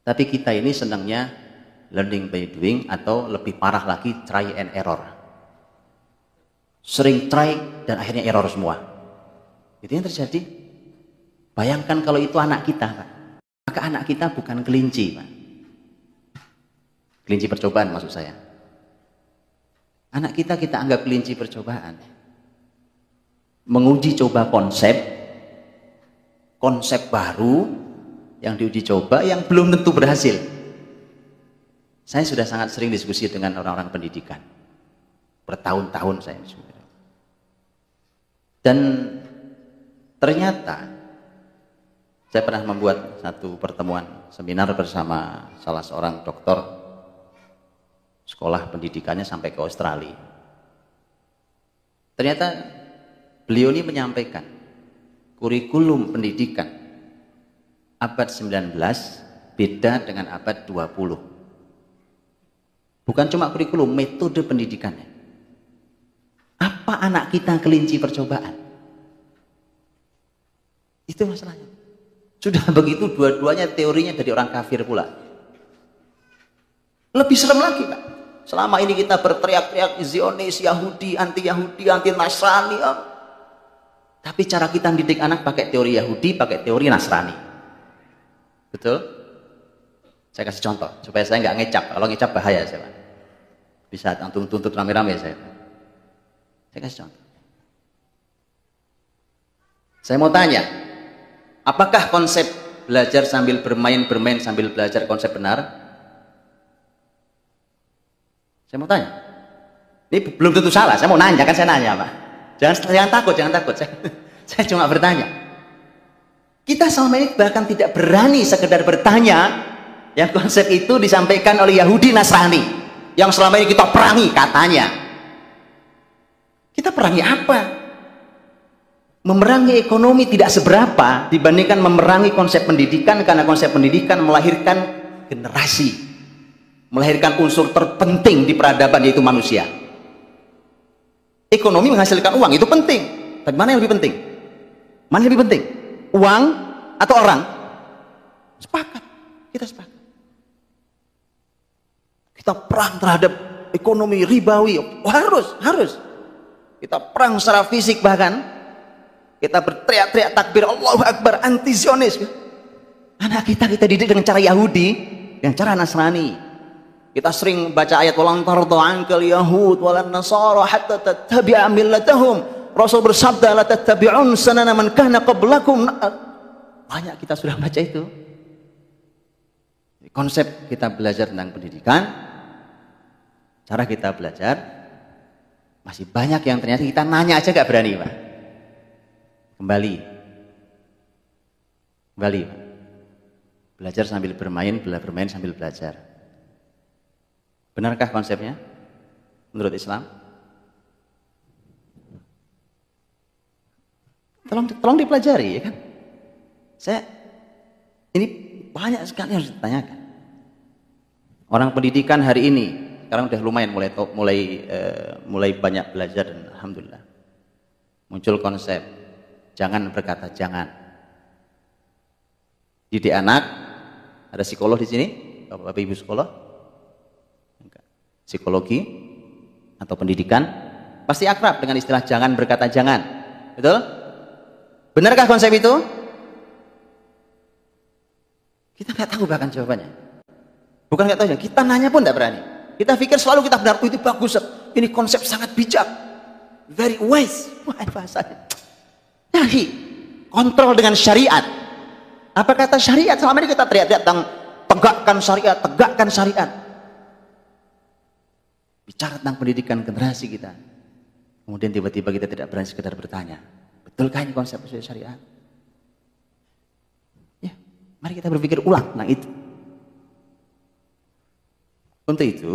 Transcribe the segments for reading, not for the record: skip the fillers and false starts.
Tapi kita ini senangnya learning by doing, atau lebih parah lagi try and error. Sering try dan akhirnya error semua. Itu yang terjadi. Bayangkan kalau itu anak kita, Pak. Maka anak kita bukan kelinci, Pak. Kelinci percobaan maksud saya. Anak kita anggap kelinci percobaan. Menguji coba konsep baru yang diuji coba yang belum tentu berhasil. Saya sudah sangat sering diskusi dengan orang-orang pendidikan. Bertahun-tahun saya diskusi. Dan ternyata saya pernah membuat satu pertemuan seminar bersama salah seorang doktor sekolah pendidikannya sampai ke Australia. Ternyata beliau ini menyampaikan kurikulum pendidikan abad 19 beda dengan abad 20. Bukan cuma kurikulum, metode pendidikannya. Apa anak kita kelinci percobaan? Itu masalahnya. Sudah begitu dua-duanya teorinya dari orang kafir pula. Lebih serem lagi, Pak. Selama ini kita berteriak-teriak Zionis, Yahudi, anti Nasrani. Tapi cara kita mendidik anak pakai teori Yahudi, pakai teori Nasrani. Betul? Saya kasih contoh supaya saya nggak ngecap. Kalau ngecap bahaya saya, Pak. Bisa tuntut rame-rame saya. Saya kasih contoh. Saya mau tanya, apakah konsep belajar sambil bermain sambil belajar konsep benar? Saya mau tanya. Ini belum tentu salah, saya mau nanya, kan saya nanya, Pak. Jangan takut. Saya cuma bertanya. Kita selama ini bahkan tidak berani sekedar bertanya yang konsep itu disampaikan oleh Yahudi Nasrani yang selama ini kita perangi katanya. Kita perangi apa? Memerangi ekonomi tidak seberapa dibandingkan memerangi konsep pendidikan, karena konsep pendidikan melahirkan generasi, melahirkan unsur terpenting di peradaban, yaitu manusia. Ekonomi menghasilkan uang, itu penting. Tapi mana yang lebih penting? Mana yang lebih penting? Uang atau orang? Sepakat. Kita sepakat. Kita perang terhadap ekonomi ribawi. Harus. Kita perang secara fisik bahkan. Kita berteriak-teriak takbir Allahu Akbar, anti Zionis. Anak kita didik dengan cara Yahudi, dengan cara Nasrani. Kita sering baca ayat walan tarda ankal yahud walan nasara hatta tattabi'a millatahum. Rasul bersabda la tattabi'un sanana man kana qablakum. Banyak kita sudah baca itu. Konsep kita belajar tentang pendidikan, cara kita belajar, masih banyak yang ternyata kita nanya aja gak berani, Pak. Kembali, Pak. Belajar sambil bermain sambil belajar. Benarkah konsepnya menurut Islam? Tolong dipelajari, ya kan? Ini banyak sekali yang harus ditanyakan. Orang pendidikan hari ini sekarang udah lumayan mulai banyak belajar, dan alhamdulillah muncul konsep jangan berkata jangan. Didik anak, ada psikolog di sini, Bapak Ibu psikolog? Psikologi atau pendidikan pasti akrab dengan istilah jangan berkata jangan. Betul? Benarkah konsep itu? Kita nggak tahu bahkan jawabannya. Bukan nggak tahu, kita nanya pun nggak berani. Kita pikir selalu kita benar, itu bagus, ini konsep sangat bijak, very wise. Wah, bahasanya. Nahi, kontrol dengan syariat. Apa kata syariat? Selama ini kita teriak-teriak tentang tegakkan syariat. Bicara tentang pendidikan generasi kita, kemudian tiba-tiba kita tidak berani sekedar bertanya, betulkah ini konsep syariat? Ya, mari kita berpikir ulang tentang itu. Untuk itu,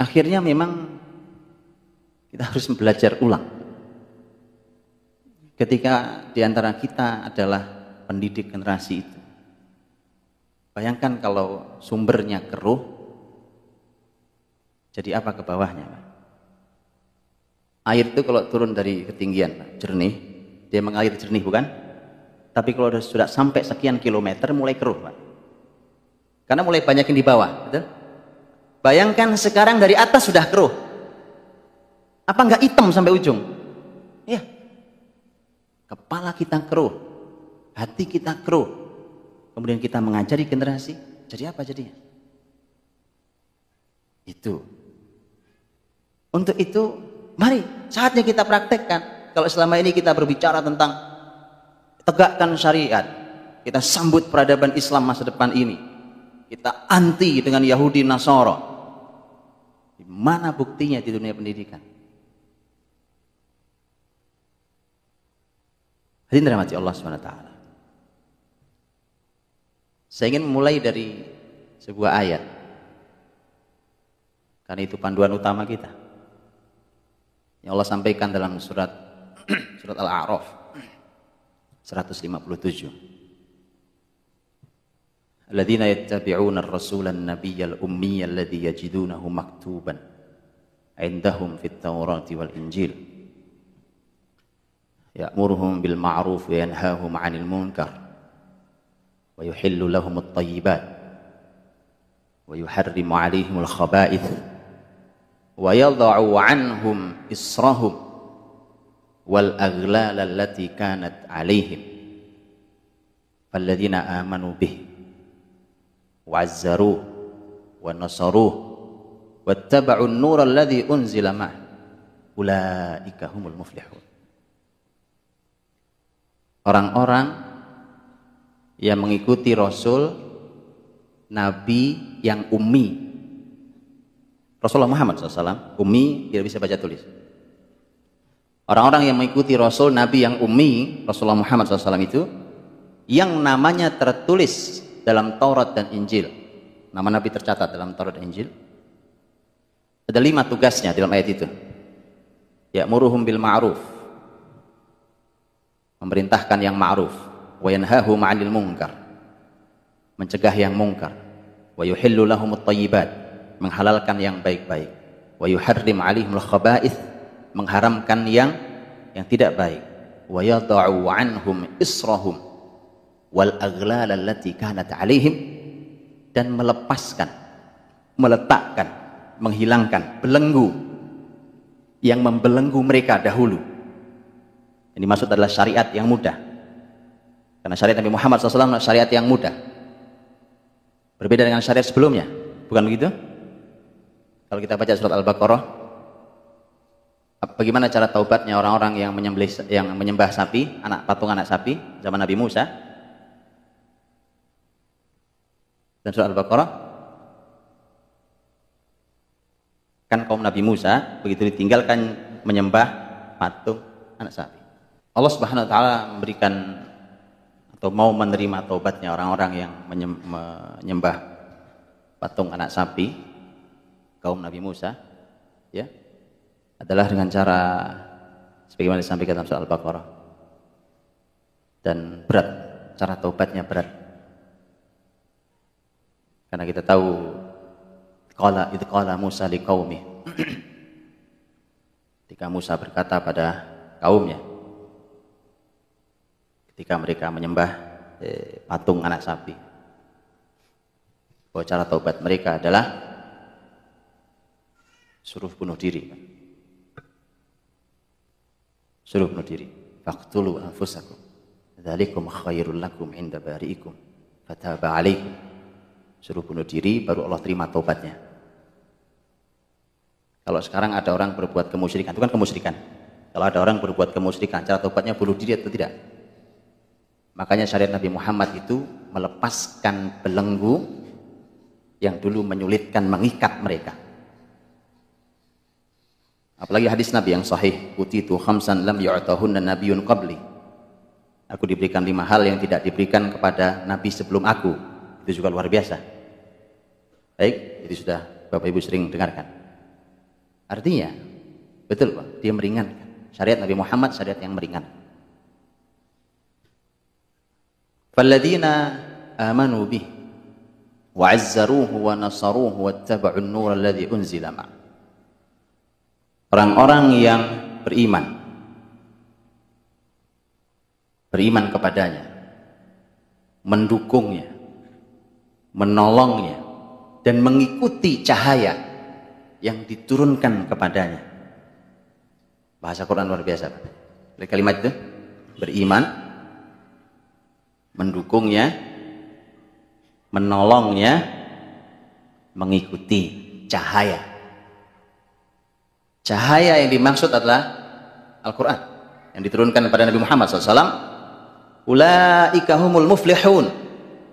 akhirnya memang kita harus belajar ulang. Ketika diantara kita adalah pendidik generasi itu, bayangkan kalau sumbernya keruh, jadi apa ke bawahnya, Pak? Air itu kalau turun dari ketinggian, Pak, jernih, dia mengalir jernih, bukan? Tapi kalau sudah sampai sekian kilometer mulai keruh, Pak. Karena mulai banyakin di bawah, betul? Bayangkan sekarang dari atas sudah keruh. Apa enggak hitam sampai ujung? Iya. Kepala kita keruh, hati kita keruh. Kemudian kita mengajari generasi, jadi apa jadinya? Itu. Untuk itu, mari saatnya kita praktekkan. Kalau selama ini kita berbicara tentang tegakkan syariat, kita sambut peradaban Islam masa depan ini, kita anti dengan Yahudi Nasara. Di mana buktinya di dunia pendidikan? Hadirin dirahmati Allah SWT. Saya ingin mulai dari sebuah ayat, karena itu panduan utama kita yang Allah sampaikan dalam surat Al-A'raf 157. Alladzina yattabi'una ar-rasula an-nabiyya al-ummiyya alladhi yajidunahu maktuban 'indahum fit-taurati wal-injil ya'muruhum bil ma'ruf wa yanhahum 'anil munkar wa yuhillu lahum at-tayyibat wa yuharrimu 'alaihim al-khaba'ith wa yadha'u 'anhum israhum wal aghlal allati kanat 'alaihim falladzina amanu bihi wa'azzaruhu wa nasaruhu wattaba'u an-nura alladhi unzila ma'ah ulaika humul muflihun. Orang-orang yang mengikuti Rasul Nabi yang ummi. Rasulullah Muhammad SAW ummi, tidak bisa baca tulis. Orang-orang yang mengikuti Rasul Nabi yang ummi, Rasulullah Muhammad SAW itu, yang namanya tertulis dalam Taurat dan Injil. Nama Nabi tercatat dalam Taurat dan Injil. Ada 5 tugasnya dalam ayat itu. Ya'muruhum bil ma'ruf, memerintahkan yang ma'ruf, wa yanhahum 'anil munkar, mencegah yang mungkar, wa yuhillu lahumut thayyibat, menghalalkan yang baik-baik, wa yuharrim 'alaihimul khaba'ith, mengharamkan yang tidak baik, wa yadha'u 'anhum israhum wal aghlal allati kanat 'alaihim, dan melepaskan, meletakkan, menghilangkan belenggu yang membelenggu mereka dahulu. Ini maksud adalah syariat yang mudah. Karena syariat Nabi Muhammad SAW syariat yang mudah. Berbeda dengan syariat sebelumnya. Bukan begitu? Kalau kita baca surat Al-Baqarah, bagaimana cara taubatnya orang-orang yang menyembah sapi, patung anak sapi zaman Nabi Musa? Dan surat Al-Baqarah, kan kaum Nabi Musa begitu ditinggalkan menyembah patung anak sapi, Allah Subhanahu wa taala memberikan atau mau menerima taubatnya orang-orang yang menyembah patung anak sapi kaum Nabi Musa, ya, adalah dengan cara sebagaimana disampaikan dalam surah Al-Baqarah. Dan berat, cara taubatnya berat. Karena kita tahu idz qala Musa liqaumi, ketika Musa berkata pada kaumnya ketika mereka menyembah patung anak sapi, bahwa cara taubat mereka adalah suruh bunuh diri. Suruh bunuh diri. Faqtulu anfusakum dzalikum khairul lakum inda bari'ikum fataba 'alaikum. Suruh bunuh diri, baru Allah terima taubatnya. Kalau sekarang ada orang berbuat kemusyrikan, itu kan kemusyrikan. Kalau ada orang berbuat kemusyrikan, cara taubatnya bunuh diri atau tidak? Makanya syariat Nabi Muhammad itu melepaskan belenggu yang dulu menyulitkan, mengikat mereka. Apalagi hadis Nabi yang sahih, utitu khamsan lam yu'tahunna nabiyyun qabli. Aku diberikan 5 hal yang tidak diberikan kepada nabi sebelum aku. Itu juga luar biasa. Baik, itu sudah Bapak Ibu sering dengarkan. Artinya, betul Pak, dia meringankan. Syariat Nabi Muhammad syariat yang meringankan. Falladzina amanu bih wa'azzaruhu wa nasaruhu wattaba'u an-nur alladhi unzila ma'. Orang-orang yang beriman kepadanya, mendukungnya, menolongnya, dan mengikuti cahaya yang diturunkan kepadanya. Bahasa Quran luar biasa. Dari kalimat itu, beriman, mendukungnya, menolongnya, mengikuti cahaya. Cahaya yang dimaksud adalah Al-Quran yang diturunkan kepada Nabi Muhammad SAW. Ulaika humul muflihun.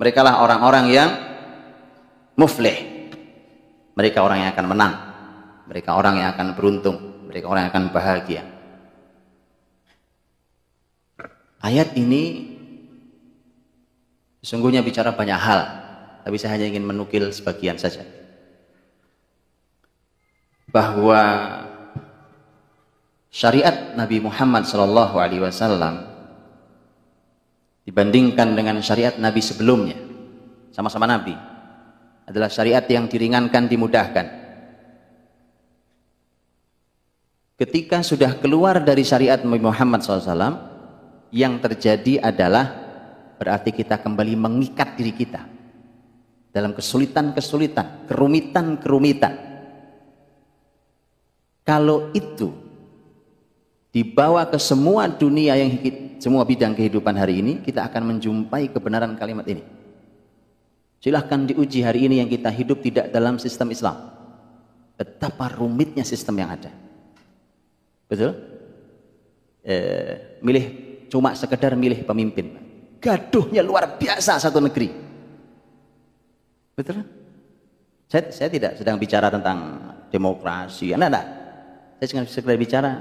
Mereka lah orang-orang yang muflih. Mereka orang yang akan menang. Mereka orang yang akan beruntung. Mereka orang yang akan bahagia. Ayat ini sesungguhnya bicara banyak hal, tapi saya hanya ingin menukil sebagian saja. Bahwa syariat Nabi Muhammad SAW dibandingkan dengan syariat Nabi sebelumnya, sama-sama Nabi, adalah syariat yang diringankan, dimudahkan. Ketika sudah keluar dari syariat Nabi Muhammad SAW, yang terjadi adalah berarti kita kembali mengikat diri kita dalam kesulitan-kesulitan, kerumitan-kerumitan. Kalau itu dibawa ke semua dunia, semua bidang kehidupan hari ini, kita akan menjumpai kebenaran kalimat ini. Silahkan diuji hari ini yang kita hidup tidak dalam sistem Islam. Betapa rumitnya sistem yang ada. Betul? Cuma sekedar milih pemimpin. Gaduhnya luar biasa satu negeri. Betul? Saya tidak sedang bicara tentang demokrasi. Enggak. Saya sekedar bicara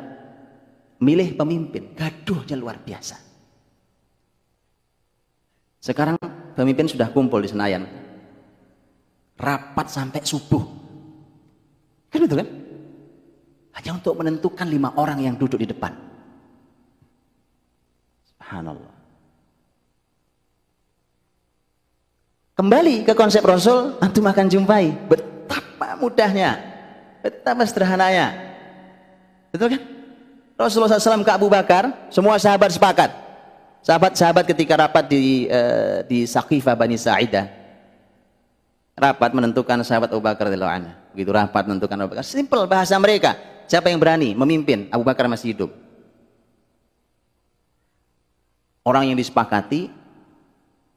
milih pemimpin. Gaduhnya luar biasa. Sekarang pemimpin sudah kumpul di Senayan. Rapat sampai subuh. Kan betul kan? Hanya untuk menentukan 5 orang yang duduk di depan. Subhanallah. Kembali ke konsep Rasul, antum akan jumpai betapa mudahnya, betapa sederhananya. Betul kan? Rasulullah SAW ke Abu Bakar, semua sahabat sepakat. Sahabat-sahabat ketika rapat di Saqifah Bani Sa'idah, rapat menentukan sahabat Abu Bakar radhiyallahu anhu. Begitu rapat menentukan Abu Bakar. Simple bahasa mereka. Siapa yang berani memimpin? Abu Bakar masih hidup. Orang yang disepakati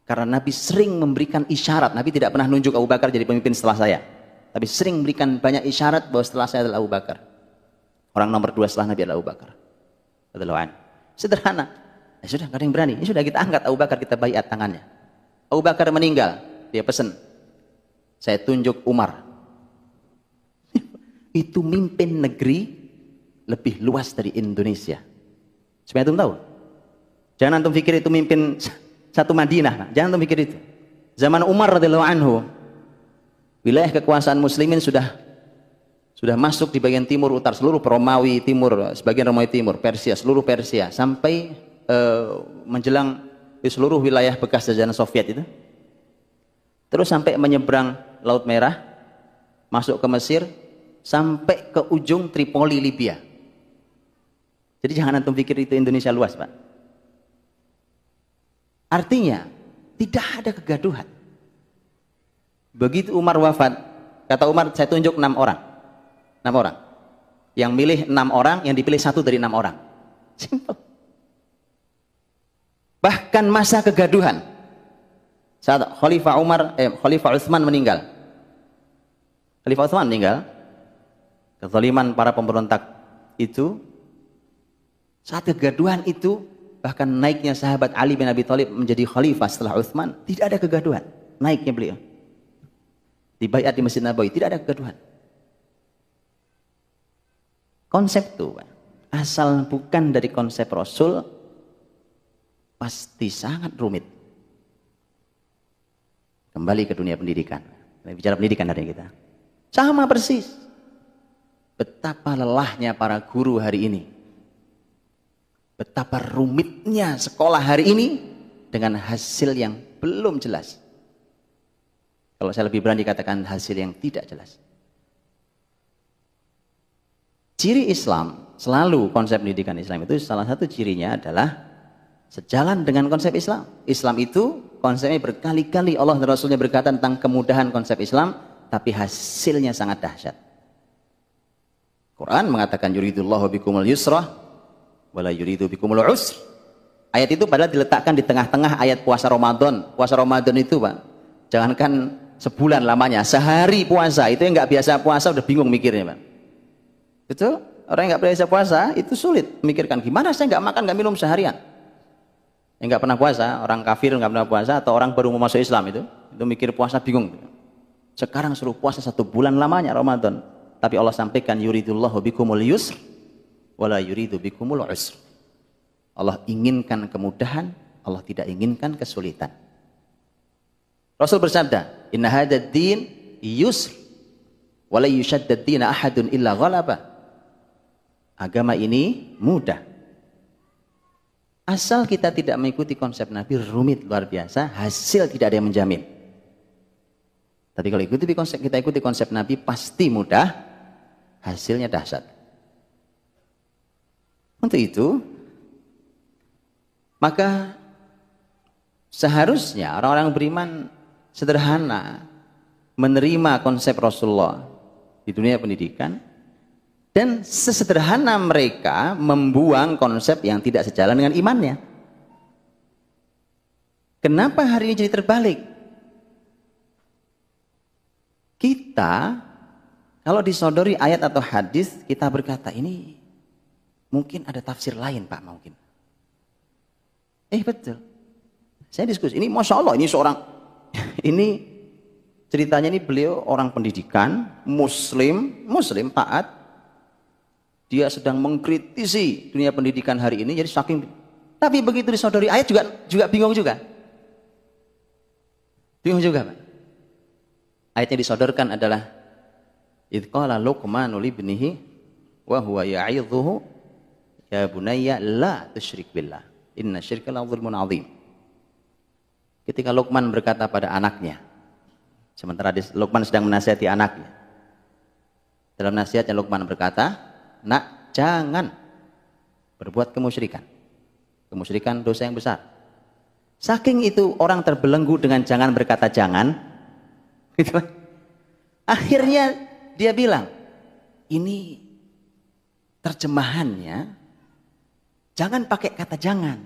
karena Nabi sering memberikan isyarat. Nabi tidak pernah nunjuk Abu Bakar jadi pemimpin setelah saya, tapi sering memberikan banyak isyarat bahwa setelah saya adalah Abu Bakar. Orang nomor 2 setelah Nabi adalah Abu Bakar radhiyallahu anhu. Sederhana. Ya sudah, nggak ada yang berani. Ya sudah, kita angkat Abu Bakar, kita baiat tangannya. Abu Bakar meninggal, dia pesan, saya tunjuk Umar. Itu mimpin negeri lebih luas dari Indonesia. Supaya antum tahu. Jangan antum pikir itu mimpin satu Madinah. Jangan antum pikir itu. Zaman Umar radhiyallahu anhu, wilayah kekuasaan muslimin sudah masuk di bagian timur utara, seluruh Romawi timur, sebagian Romawi timur, Persia, seluruh Persia, sampai menjelang di seluruh wilayah bekas jajahan Soviet itu. Terus sampai menyeberang Laut Merah, masuk ke Mesir, sampai ke ujung Tripoli, Libya. Jadi jangan antum pikir itu Indonesia luas, Pak. Artinya tidak ada kegaduhan. Begitu Umar wafat, kata Umar, saya tunjuk 6 orang. 6 orang. Yang milih 6 orang, yang dipilih 1 dari 6 orang. Simple. Bahkan masa kegaduhan, saat Khalifah Utsman meninggal. Khalifah Utsman meninggal, kezaliman para pemberontak itu, saat kegaduhan itu, bahkan naiknya sahabat Ali bin Abi Thalib menjadi khalifah setelah Utsman, tidak ada kegaduhan. Naiknya beliau di baiat di Masjid Nabawi, tidak ada kegaduhan. Konsep itu asal bukan dari konsep Rasul, pasti sangat rumit. Kembali ke dunia pendidikan. Kita bicara pendidikan hari ini kita. Sama persis. Betapa lelahnya para guru hari ini. Betapa rumitnya sekolah hari ini dengan hasil yang belum jelas. Kalau saya lebih berani katakan hasil yang tidak jelas. Ciri Islam, selalu konsep pendidikan Islam itu salah satu cirinya adalah sejalan dengan konsep Islam. Islam itu konsepnya berkali-kali Allah dan Rasulnya berkata tentang kemudahan konsep Islam, tapi hasilnya sangat dahsyat. Quran mengatakan yuridullahu bikumul yusra wala yuridu bikumul usr. Ayat itu padahal diletakkan di tengah-tengah ayat puasa Ramadan. Puasa Ramadan itu, Pak, jangankan sebulan lamanya, sehari puasa itu yang nggak biasa puasa udah bingung mikirnya, Pak. Betul? Orang yang nggak biasa puasa itu sulit memikirkan gimana saya nggak makan nggak minum seharian. Yang nggak pernah puasa, orang kafir nggak pernah puasa atau orang baru mau masuk Islam itu mikir puasa bingung. Sekarang suruh puasa 1 bulan lamanya Ramadan. Tapi Allah sampaikan yuridullahu bikumul yusr wala yuridu bikumul usr. Allah inginkan kemudahan, Allah tidak inginkan kesulitan. Rasul bersabda, "Inna hadzal din yusr wala yushaddad din ahadun illa ghalaba." Agama ini mudah. Asal kita tidak mengikuti konsep Nabi rumit luar biasa, hasil tidak ada yang menjamin. Tapi kalau kita ikuti konsep Nabi pasti mudah, hasilnya dahsyat. Untuk itu, maka seharusnya orang-orang beriman sederhana menerima konsep Rasulullah di dunia pendidikan, dan sesederhana mereka membuang konsep yang tidak sejalan dengan imannya. Kenapa hari ini jadi terbalik? Kita kalau disodori ayat atau hadis, kita berkata ini mungkin ada tafsir lain, Pak, mungkin. Betul. Saya diskusi, ini Masya Allah, ini seorang, ini ceritanya ini beliau orang pendidikan, muslim taat, dia sedang mengkritisi dunia pendidikan hari ini, jadi saking, tapi begitu disodori ayat juga bingung juga. Bingung juga, Pak. Ayatnya disodorkan adalah idh qala Luqmanu libnihi wa huwa ya'idhuhu ya bunayya la tusyrik billah inna syirka la dzulmun adzim. Ketika Luqman berkata pada anaknya, sementara Luqman sedang menasihati anaknya, dalam nasihatnya Luqman berkata, "Nak, jangan berbuat kemusyrikan. Kemusyrikan dosa yang besar." Saking itu orang terbelenggu dengan jangan berkata jangan, gitu. Akhirnya dia bilang, ini terjemahannya jangan pakai kata jangan.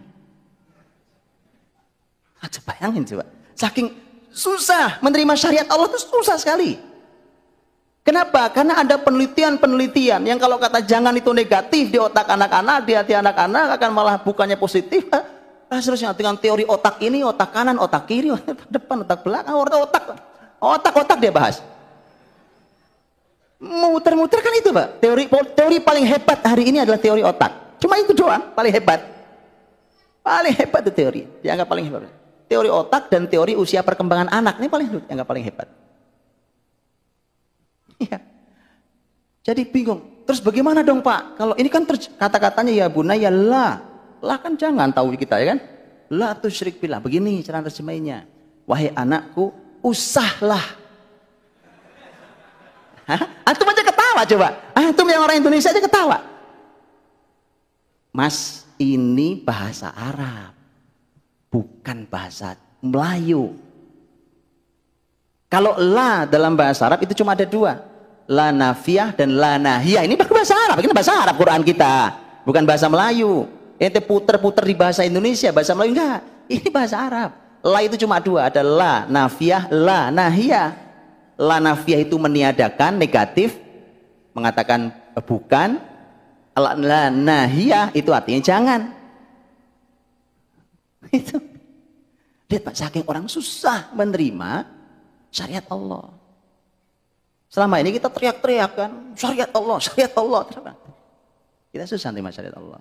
Coba bayangin coba. Saking susah menerima syariat Allah itu susah sekali. Kenapa? Karena ada penelitian-penelitian yang kalau kata jangan itu negatif di otak anak-anak, di hati anak-anak akan malah bukannya positif. Seterusnya dengan teori otak ini, otak kanan, otak kiri, otak depan, otak belakang, otak dia bahas. Muter-muter kan itu, Pak. Teori paling hebat hari ini adalah teori otak. Cuma itu doang, paling hebat. Paling hebat itu teori, dianggap paling hebat. Teori otak dan teori usia perkembangan anak ini dianggap paling hebat. Ya. Jadi bingung. Terus bagaimana dong, Pak? Kalau ini kan kata-katanya ya bunayya la. La kan jangan, tahu kita ya kan? La tusyrik billah. Begini cara terjemahnya. Wahai anakku, usahlah. Antum aja ketawa coba. Antum yang orang Indonesia aja ketawa. Mas, ini bahasa Arab, bukan bahasa Melayu. Kalau la dalam bahasa Arab itu cuma ada 2, la nafiyah dan la nahiyah. Ini bahasa Arab, ini bahasa Arab Quran kita, bukan bahasa Melayu. Ente puter-puter di bahasa Indonesia, bahasa Melayu enggak. Ini bahasa Arab. La itu cuma 2, ada la nafiyah, la nahiyah. La nafiyah itu meniadakan, negatif, mengatakan bukan. La nahiyah itu artinya jangan. Itu. Lihat, Pak, saking orang susah menerima syariat Allah. Selama ini kita teriak-teriak kan, syariat Allah, syariat Allah. Kita susah menerima syariat Allah.